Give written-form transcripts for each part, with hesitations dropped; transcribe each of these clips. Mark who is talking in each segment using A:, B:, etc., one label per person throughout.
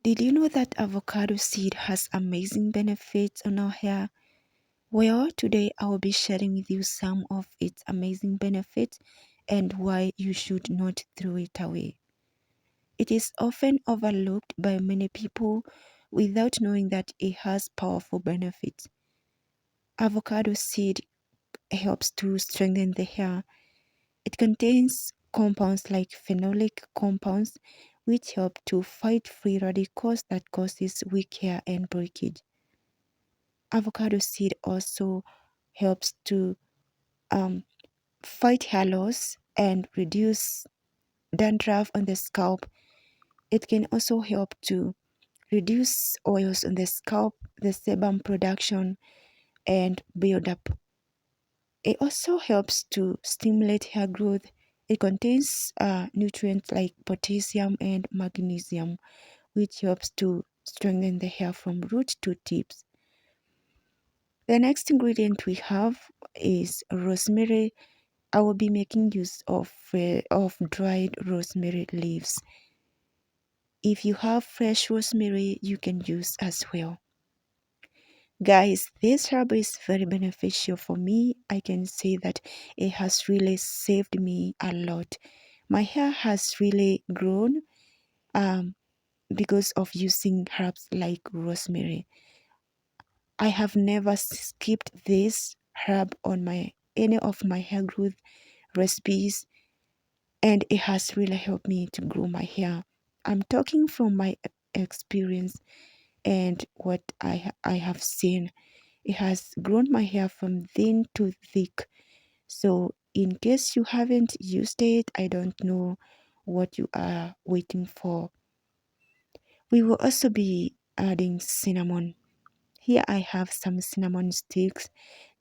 A: Did you know that avocado seed has amazing benefits on our hair? Well, today I will be sharing with you some of its amazing benefits and why you should not throw it away. It is often overlooked by many people without knowing that it has powerful benefits. Avocado seed helps to strengthen the hair. It contains compounds like phenolic compounds which help to fight free radicals that causes weak hair and breakage. Avocado seed also helps to um, fight hair loss and reduce dandruff on the scalp. It can also help to reduce oils on the scalp, the sebum production, and buildup. It also helps to stimulate hair growth. It contains nutrients like potassium and magnesium, which helps to strengthen the hair from root to tips. The next ingredient we have is rosemary. I will be making use of dried rosemary leaves. If you have fresh rosemary, you can use as well. Guys, this herb is very beneficial for me. I can say that it has really saved me a lot. My hair has really grown because of using herbs like rosemary. I have never skipped this herb on any of my hair growth recipes, and it has really helped me to grow my hair. I'm talking from my experience and what I have seen. It has grown my hair from thin to thick. So in case you haven't used it, I don't know what you are waiting for. We will also be adding cinnamon. Here I have some cinnamon sticks.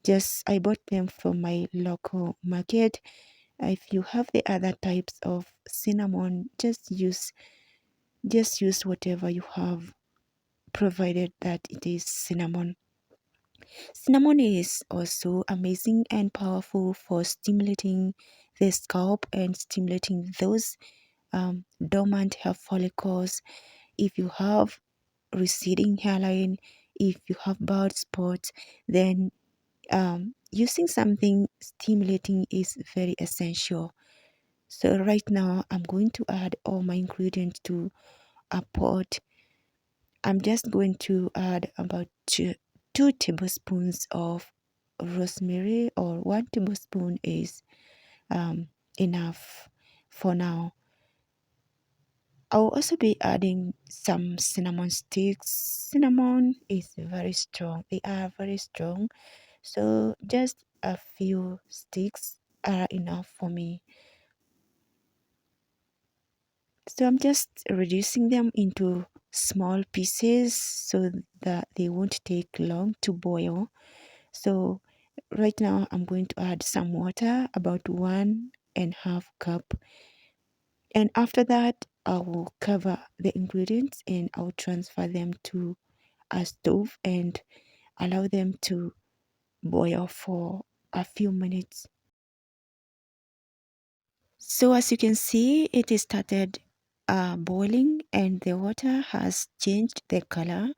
A: Just I bought them from my local market. If you have the other types of cinnamon, just use whatever you have, provided that it is cinnamon. Cinnamon is also amazing and powerful for stimulating the scalp and stimulating those dormant hair follicles. If you have receding hairline, if you have bald spots, then using something stimulating is very essential. So right now I'm going to add all my ingredients to a pot. I'm just going to add about two tablespoons of rosemary, or 1 tablespoon is enough for now. I'll also be adding some cinnamon sticks. Cinnamon is very strong. They are very strong. So just a few sticks are enough for me. So I'm just reducing them into small pieces so that they won't take long to boil. So right now I'm going to add some water, about 1.5 cup. And after that, I will cover the ingredients and I'll transfer them to a stove and allow them to boil for a few minutes. So as you can see, it is started boiling and the water has changed the color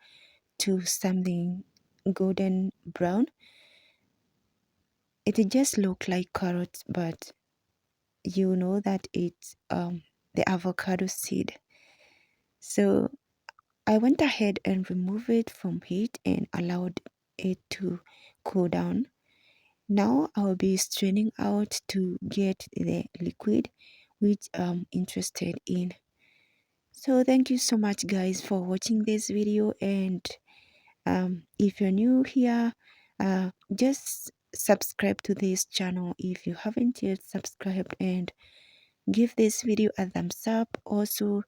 A: to something golden brown. It just look like carrots, but you know that it's the avocado seed. So I went ahead and removed it from heat and allowed it to cool down. Now I'll be straining out to get the liquid which I'm interested in. So thank you so much guys for watching this video, and if you're new here, just subscribe to this channel if you haven't yet subscribed, and give this video a thumbs up. Also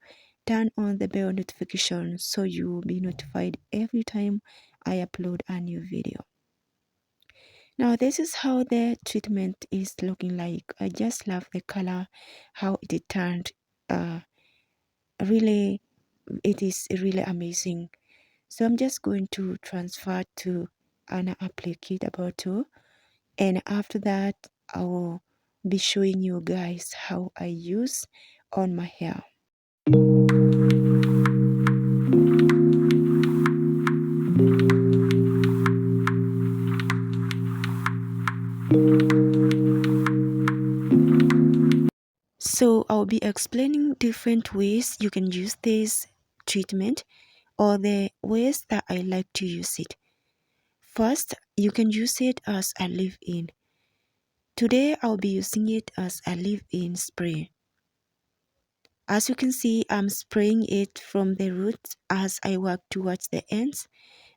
A: turn on the bell notification so you will be notified every time I upload a new video. Now this is how the treatment is looking like. I just love the color, how it turned. Really, it is really amazing. So I'm just going to transfer to an applicator bottle, and after that I will be showing you guys how I use on my hair. be explaining different ways you can use this treatment or the ways that I like to use it. First, you can use it as a leave-in. Today, I'll be using it as a leave-in spray. As you can see, I'm spraying it from the root as I work towards the ends,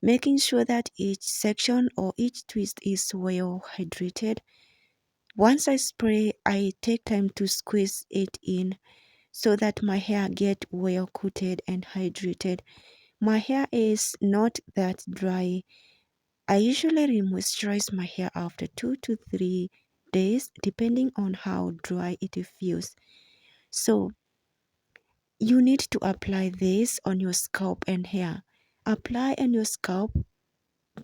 A: making sure that each section or each twist is well hydrated. Once I spray, I take time to squeeze it in so that my hair get well coated and hydrated. My hair is not that dry. I usually re-moisturize my hair after 2 to 3 days depending on how dry it feels. So you need to apply this on your scalp and hair. Apply on your scalp,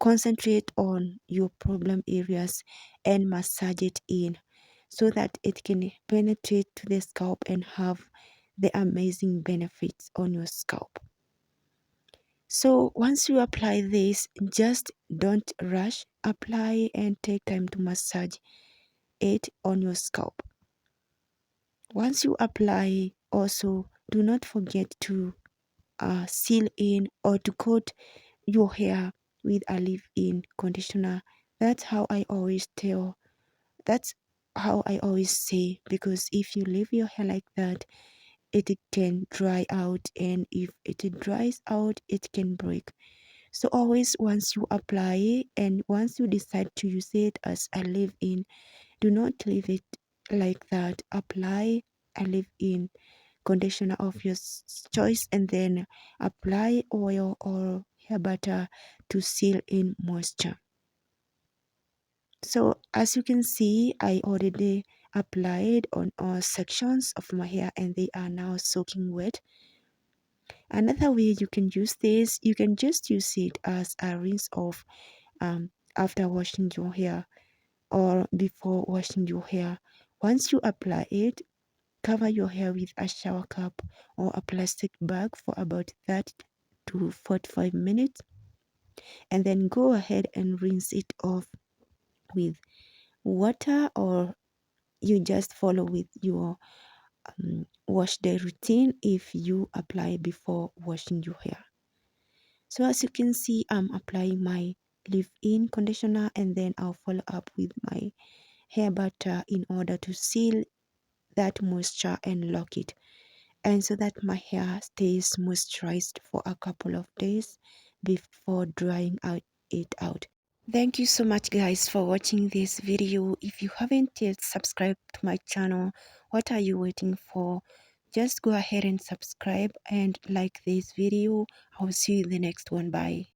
A: concentrate on your problem areas and massage it in so that it can penetrate to the scalp and have the amazing benefits on your scalp. So once you apply this, just don't rush. Apply and take time to massage it on your scalp. Once you apply, also do not forget to seal in or to coat your hair with a leave-in conditioner. That's how I always tell. That's how I always say, because if you leave your hair like that, it can dry out, and if it dries out, it can break. So always, once you apply and once you decide to use it as a leave-in, do not leave it like that. Apply a leave-in conditioner of your choice and then apply oil or hair butter to seal in moisture. So as you can see, I already applied on all sections of my hair and they are now soaking wet. Another way you can use this, you can just use it as a rinse off after washing your hair or before washing your hair. Once you apply it, cover your hair with a shower cap or a plastic bag for about 30 to 45 minutes and then go ahead and rinse it off with water, or you just follow with your wash day routine if you apply before washing your hair. So as you can see, I'm applying my leave-in conditioner and then I'll follow up with my hair butter in order to seal that moisture and lock it, and so that my hair stays moisturized for a couple of days before drying it out. Thank you so much guys for watching this video. If you haven't yet subscribed to my channel, what are you waiting for? Just go ahead and subscribe and like this video. I will see you in the next one. Bye.